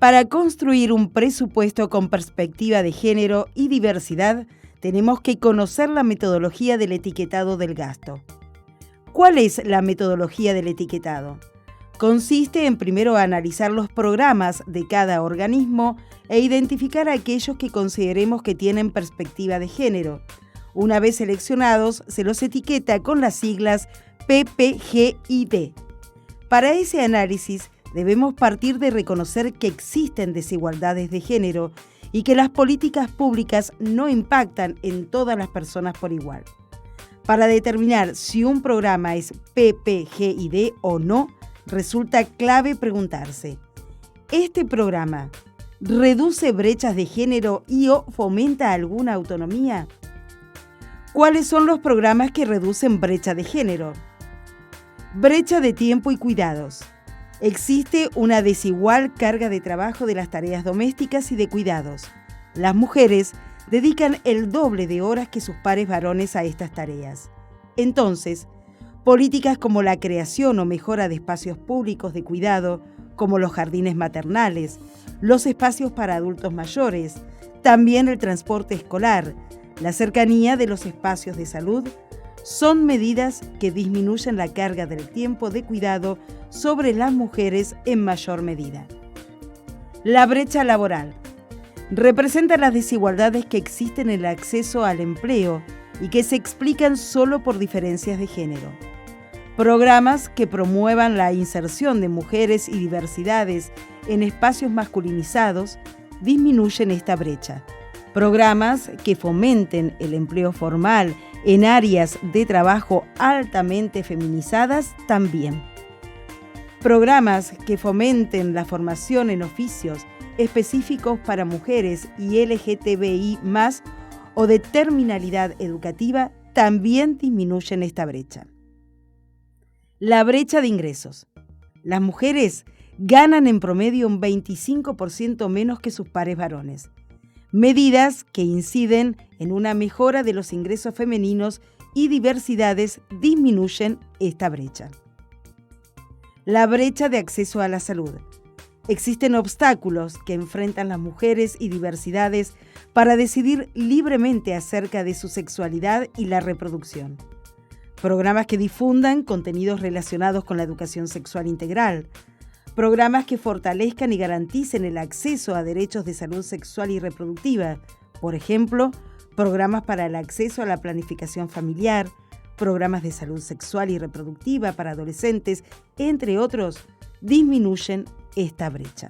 Para construir un presupuesto con perspectiva de género y diversidad, tenemos que conocer la metodología del etiquetado del gasto. ¿Cuál es la metodología del etiquetado? Consiste en primero analizar los programas de cada organismo e identificar aquellos que consideremos que tienen perspectiva de género. Una vez seleccionados, se los etiqueta con las siglas PPGID. Para ese análisis, debemos partir de reconocer que existen desigualdades de género y que las políticas públicas no impactan en todas las personas por igual. Para determinar si un programa es PPGID o no, resulta clave preguntarse: ¿este programa reduce brechas de género y o fomenta alguna autonomía? ¿Cuáles son los programas que reducen brecha de género? Brecha de tiempo y cuidados. Existe una desigual carga de trabajo de las tareas domésticas y de cuidados. Las mujeres dedican el doble de horas que sus pares varones a estas tareas. Entonces, políticas como la creación o mejora de espacios públicos de cuidado, como los jardines maternales, los espacios para adultos mayores, también el transporte escolar, la cercanía de los espacios de salud, son medidas que disminuyen la carga del tiempo de cuidado sobre las mujeres en mayor medida. La brecha laboral representa las desigualdades que existen en el acceso al empleo y que se explican solo por diferencias de género. Programas que promuevan la inserción de mujeres y diversidades en espacios masculinizados disminuyen esta brecha. Programas que fomenten el empleo formal en áreas de trabajo altamente feminizadas también. Programas que fomenten la formación en oficios específicos para mujeres y LGTBI+, o de terminalidad educativa, también disminuyen esta brecha. La brecha de ingresos. Las mujeres ganan en promedio un 25% menos que sus pares varones. Medidas que inciden en una mejora de los ingresos femeninos y diversidades disminuyen esta brecha. La brecha de acceso a la salud. Existen obstáculos que enfrentan las mujeres y diversidades para decidir libremente acerca de su sexualidad y la reproducción. Programas que difundan contenidos relacionados con la educación sexual integral. Programas que fortalezcan y garanticen el acceso a derechos de salud sexual y reproductiva. Por ejemplo, programas para el acceso a la planificación familiar, programas de salud sexual y reproductiva para adolescentes, entre otros, disminuyen esta brecha.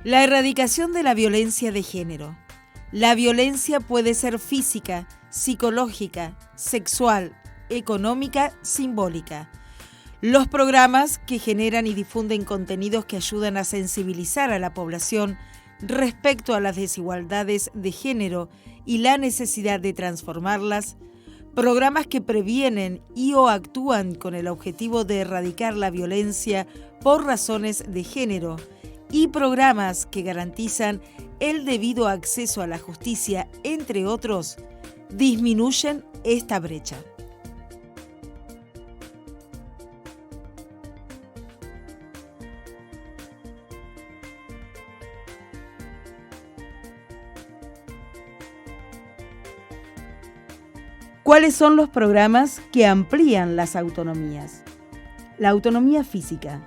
La erradicación de la violencia de género. La violencia puede ser física, psicológica, sexual, económica, simbólica. Los programas que generan y difunden contenidos que ayudan a sensibilizar a la población respecto a las desigualdades de género y la necesidad de transformarlas, programas que previenen y o actúan con el objetivo de erradicar la violencia por razones de género y programas que garantizan el debido acceso a la justicia, entre otros, disminuyen esta brecha. ¿Cuáles son los programas que amplían las autonomías? La autonomía física.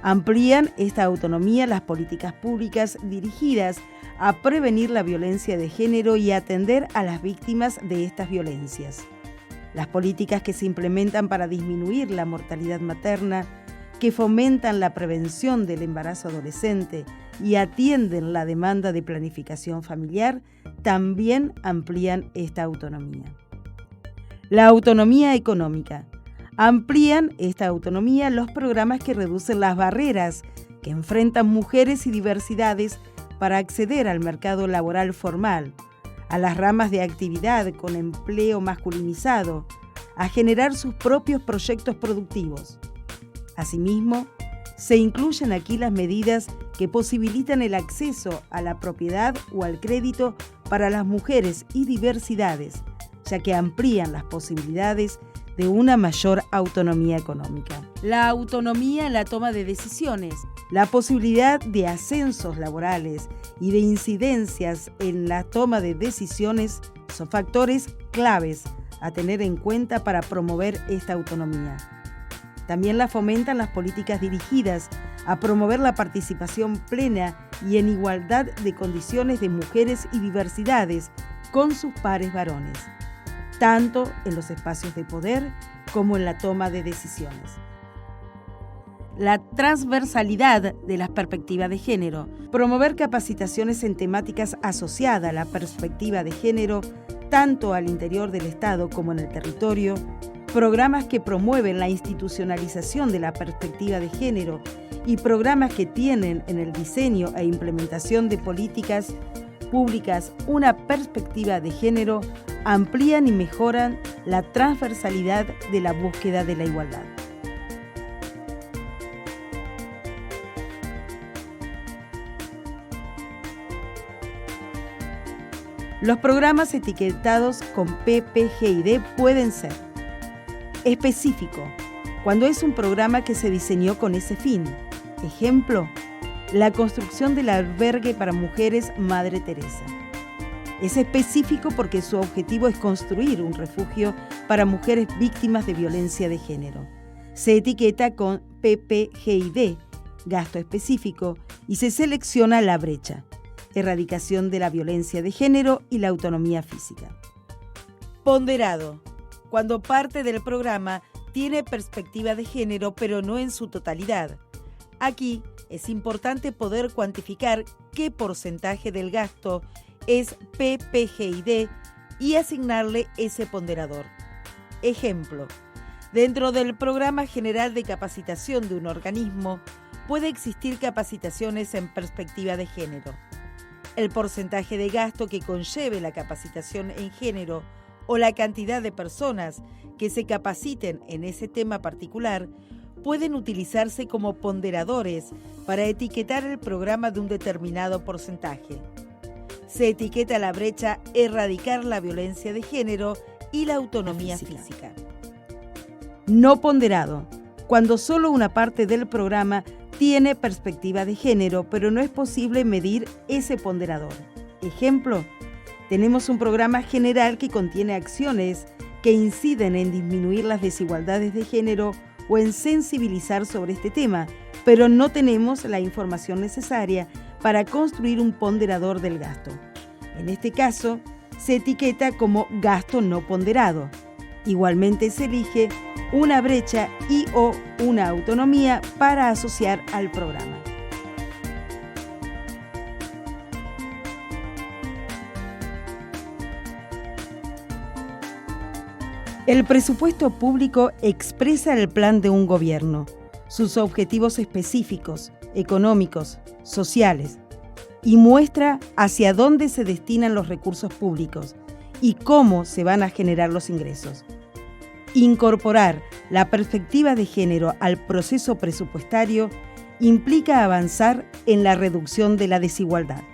Amplían esta autonomía las políticas públicas dirigidas a prevenir la violencia de género y atender a las víctimas de estas violencias. Las políticas que se implementan para disminuir la mortalidad materna, que fomentan la prevención del embarazo adolescente y atienden la demanda de planificación familiar, también amplían esta autonomía. La autonomía económica. Amplían esta autonomía los programas que reducen las barreras que enfrentan mujeres y diversidades para acceder al mercado laboral formal, a las ramas de actividad con empleo masculinizado, a generar sus propios proyectos productivos. Asimismo, se incluyen aquí las medidas que posibilitan el acceso a la propiedad o al crédito para las mujeres y diversidades, ya que amplían las posibilidades de una mayor autonomía económica. La autonomía en la toma de decisiones, la posibilidad de ascensos laborales y de incidencias en la toma de decisiones son factores claves a tener en cuenta para promover esta autonomía. También la fomentan las políticas dirigidas a promover la participación plena y en igualdad de condiciones de mujeres y diversidades con sus pares varones, tanto en los espacios de poder como en la toma de decisiones. La transversalidad de las perspectivas de género, promover capacitaciones en temáticas asociadas a la perspectiva de género, tanto al interior del Estado como en el territorio, programas que promueven la institucionalización de la perspectiva de género y programas que tienen en el diseño e implementación de políticas públicas una perspectiva de género, amplían y mejoran la transversalidad de la búsqueda de la igualdad. Los programas etiquetados con PPGID pueden ser específico, cuando es un programa que se diseñó con ese fin. Ejemplo, la construcción del albergue para mujeres Madre Teresa. Es específico porque su objetivo es construir un refugio para mujeres víctimas de violencia de género. Se etiqueta con PPGID, gasto específico, y se selecciona la brecha, erradicación de la violencia de género y la autonomía física. Ponderado, cuando parte del programa tiene perspectiva de género, pero no en su totalidad. Aquí es importante poder cuantificar qué porcentaje del gasto es PPGID y asignarle ese ponderador. Ejemplo, dentro del Programa General de Capacitación de un organismo puede existir capacitaciones en perspectiva de género. El porcentaje de gasto que conlleve la capacitación en género o la cantidad de personas que se capaciten en ese tema particular pueden utilizarse como ponderadores para etiquetar el programa de un determinado porcentaje. Se etiqueta la brecha erradicar la violencia de género y la autonomía física. No ponderado, cuando solo una parte del programa tiene perspectiva de género, pero no es posible medir ese ponderador. Ejemplo, tenemos un programa general que contiene acciones que inciden en disminuir las desigualdades de género o en sensibilizar sobre este tema, pero no tenemos la información necesaria para construir un ponderador del gasto. En este caso, se etiqueta como gasto no ponderado. Igualmente se elige una brecha y o una autonomía para asociar al programa. El presupuesto público expresa el plan de un gobierno, sus objetivos específicos, económicos, sociales, y muestra hacia dónde se destinan los recursos públicos y cómo se van a generar los ingresos. Incorporar la perspectiva de género al proceso presupuestario implica avanzar en la reducción de la desigualdad.